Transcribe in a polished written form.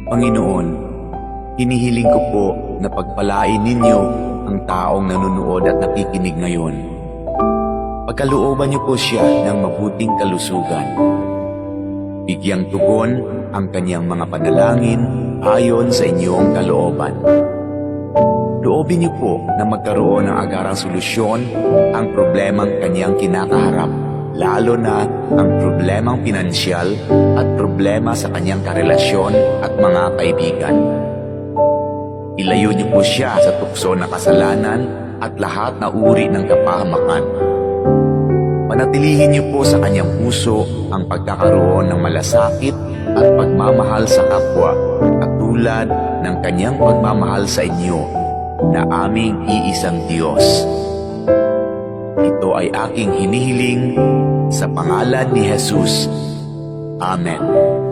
Panginoon, hinihiling ko po na pagpalain ninyo ang taong nanonood at nakikinig ngayon. Pagkalooban niyo po siya ng mabuting kalusugan. Bigyang tugon ang kanyang mga panalangin ayon sa inyong kalooban. Loobin niyo po na magkaroon ng agarang solusyon ang problemang kanyang kinakaharap, lalo na ang problemang pinansyal at problema sa kanyang karelasyon at mga kaibigan. Ilayo niyo po siya sa tukso ng kasalanan at lahat na uri ng kapahamakan. Panatilihin niyo po sa kanyang puso ang pagkakaroon ng malasakit at pagmamahal sa kapwa, katulad ng kanyang pagmamahal sa inyo na aming iisang Diyos. Ito ay aking hinihiling sa pangalan ni Jesus. Amen.